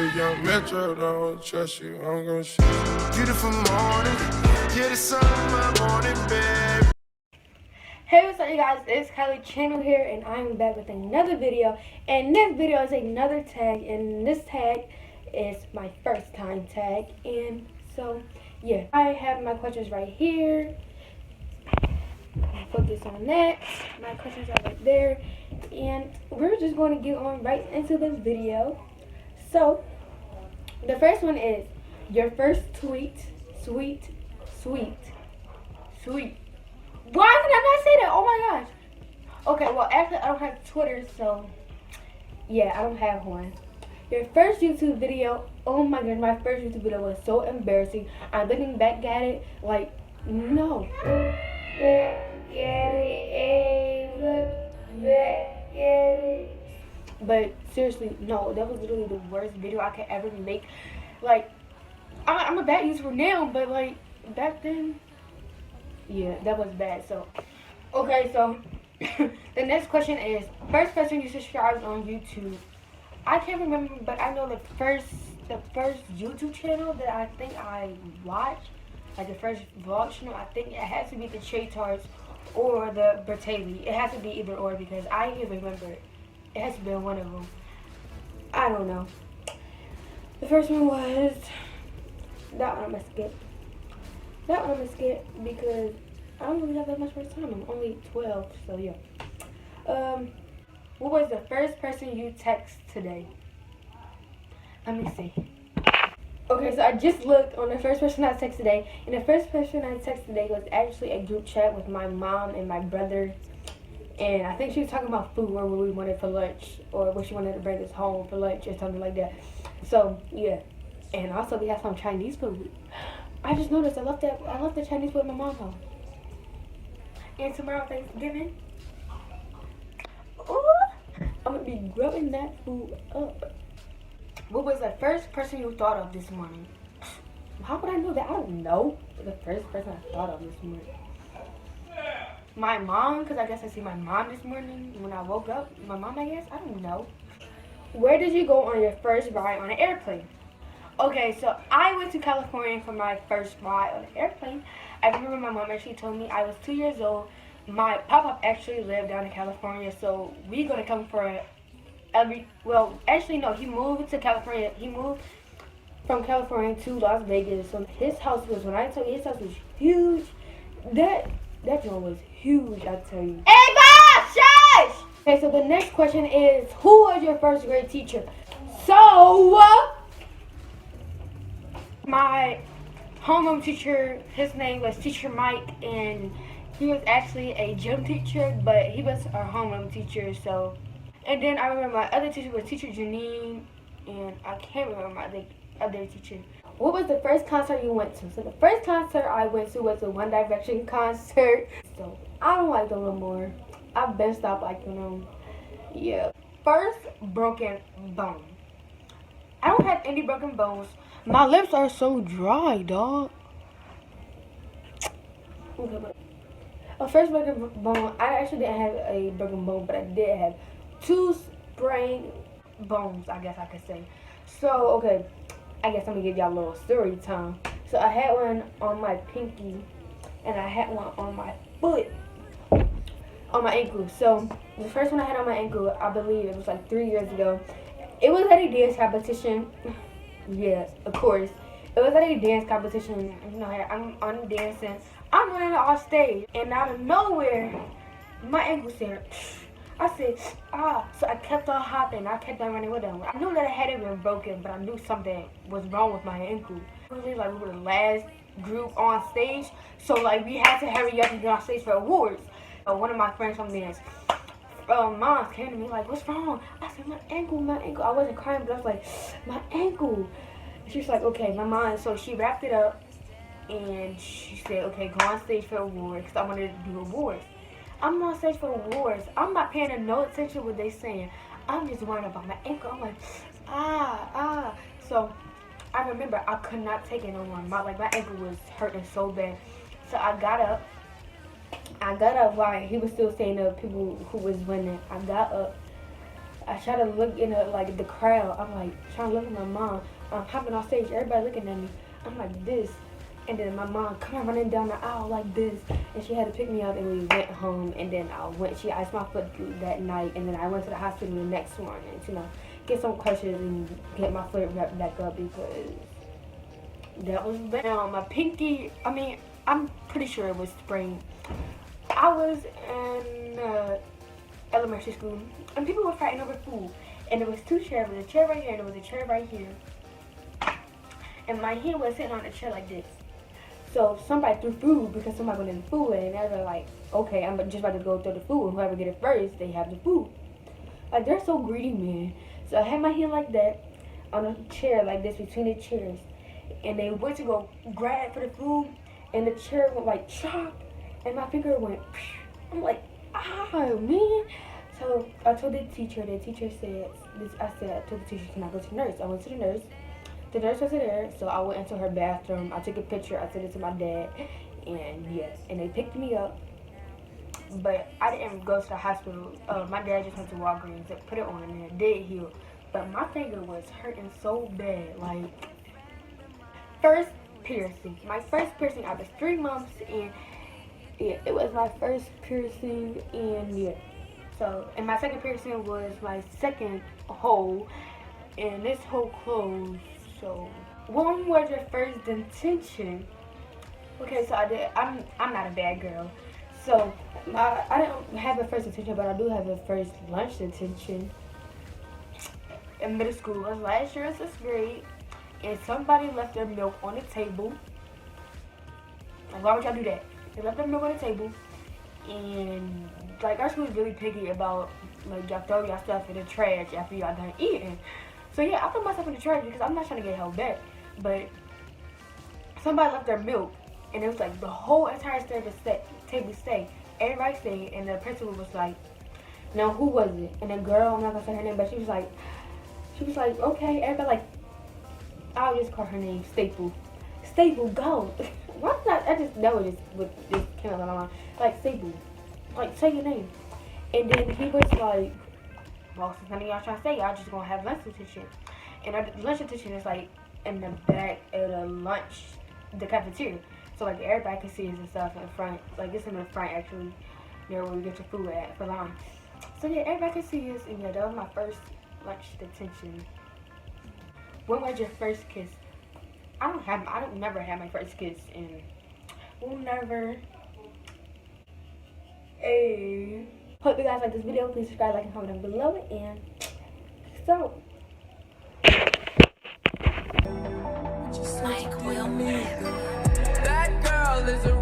If young Metro don't trust you, I'm gonna shoot you. Beautiful morning, yeah, the sun in my morning, babe. Hey, what's up you guys, it's Kylie channel here and I'm back with another video, and this video is another tag, and this tag is my first time tag. And so yeah, I have my questions right here. Focus on that. My questions are right there, and we're just going to get on right into this video. So the first one is your first tweet. Sweet. Why did I not say that? Oh my gosh. Okay, well actually I don't have Twitter, so yeah, I don't have one. Your first YouTube video. Oh my goodness, my first YouTube video was so embarrassing. I'm looking back at it like, no. But seriously, no, that was literally the worst video I could ever make. Like, I'm a bad YouTuber now, but like back then, yeah, that was bad. So, okay, so the next question is, first person you subscribed on YouTube. I can't remember, but I know the first YouTube channel that I think I watched, like the first vlog channel, I think it has to be the Chaytards or the Bertaley. It has to be either or because I can't remember it. It has to be one of them. I don't know. The first one was that one. I'm gonna skip. That one I'm gonna skip because I don't really have that much more time. I'm only 12, so yeah. What was the first person you text today? Let me see. Okay, so I just looked on the first person I texted today, and the first person I texted today was actually a group chat with my mom and my brother. And I think she was talking about food or what we wanted for lunch, or what she wanted to bring us home for lunch or something like that. So yeah, and also we have some Chinese food. I just noticed I left the Chinese food at my mom's house. And tomorrow Thanksgiving, ooh, I'm gonna be grubbing that food up. What was the first person you thought of this morning? How would I know that? I don't know. The first person I thought of this morning. My mom, because I guess I see my mom this morning when I woke up. My mom, I guess. I don't know. Where did you go on your first ride on an airplane? Okay, so I went to California for my first ride on an airplane. I remember my mom actually told me I was 2 years old. My pop-up actually lived down in California, so we gonna come for actually no, he moved to California. He moved from California to Las Vegas. So his house was, when I tell you his house was huge, that joint was huge, I tell you. Hey, Bob, shush! Okay, so the next question is, who was your first grade teacher? So, my homeroom teacher, his name was Teacher Mike, and he was actually a gym teacher, but he was our homeroom teacher, so. And then I remember my other teacher was Teacher Janine, and I can't remember my other teacher. What was the first concert you went to? So the first concert I went to was a One Direction concert. So I don't like them no more. I've been stopped liking them. Yeah. First broken bone. I don't have any broken bones. My lips are so dry, dog. Okay, but first broken bone. I actually didn't have a broken bone, but I did have 2 sprained bones, I guess I could say. So okay. I guess I'm gonna give y'all a little story time. So I had one on my pinky, and I had one on my foot, on my ankle. So the first one I had on my ankle, I believe it was like 3 years ago. It was at a dance competition. Yes, of course. It was at a dance competition. You know, I'm dancing. I'm running off stage, and out of nowhere, my ankle said, I said, so I kept on hopping. I kept on running with them. I knew that it hadn't been broken, but I knew something was wrong with my ankle. Really, like, we were the last group on stage, so like we had to hurry up and get on stage for awards. One of my friends from dance, mom came to me like, "What's wrong?" I said, "My ankle." I wasn't crying, but I was like, "My ankle." She's like, "Okay, my mom." So she wrapped it up, and she said, "Okay, go on stage for awards," because I wanted to do awards. I'm on stage for awards. I'm not paying no attention to what they saying. I'm just worrying about my ankle. I'm like, So I remember I could not take it no more. My ankle was hurting so bad. So I got up while he was still saying the people who was winning. I got up. I try to look in the crowd. I'm like trying to look at my mom. I'm hopping off stage. Everybody looking at me. I'm like this. And then my mom come running down the aisle like this. And she had to pick me up and we went home. And then she iced my foot that night. And then I went to the hospital the next morning to, get some crutches and get my foot wrapped back up because that was bad. My pinky, I'm pretty sure it was sprained. I was in elementary school, and people were fighting over food. And there was two chairs. There was a chair right here, and there was a chair right here. And my hand was sitting on the chair like this. So somebody threw food because somebody wanted the food, and they were like, okay, I'm just about to go throw the food, and whoever get it first, they have the food. Like, they're so greedy, man. So I had my hand like that on a chair like this between the chairs. And they went to go grab for the food, and the chair went like chop, and my finger went. I'm like, ow, man. So I told the teacher. The teacher said, I told the teacher, can I go to the nurse? I went to the nurse. The nurse wasn't there, so I went into her bathroom. I took a picture. I sent it to my dad, and yes, and they picked me up. But I didn't go to the hospital. My dad just went to Walgreens to put it on, and it did heal. But my finger was hurting so bad, like. First piercing. My first piercing, I was 3 months, and yeah, it was my first piercing, and yeah. So, and my second piercing was my second hole, and this hole closed. So, when was your first detention? Okay, so I'm not a bad girl. So, I don't have a first detention, but I do have a first lunch detention. In middle school, I was last year in 6th grade. And somebody left their milk on the table. Like, why would y'all do that? They left their milk on the table. And, like, our school is really picky about, like, y'all throw y'all stuff in the trash after y'all done eating. So, yeah, I threw myself in the trash because I'm not trying to get held back. But somebody left their milk. And it was, like, the whole entire table stayed. Everybody stayed. And the principal was like, now, who was it? And the girl, I'm not going to say her name, but she was like, okay. Everybody, like, I'll just call her name Staple. Staple, go. Why not? I just know it just came out of my mind. Like, Staple. Like, say your name. And then he was like, well, since none of y'all trying to say, y'all just gonna have lunch detention. And our lunch detention is like in the back of the cafeteria. So like everybody can see us and stuff in the front. Like it's in the front actually, near where we get your food at for lunch. So yeah, everybody can see us, and yeah, that was my first lunch detention. When was your first kiss? I don't never have my first kiss, and we'll never. Hey. Hope you guys like this video. Please subscribe, like, and comment down below it, and so. That girl is a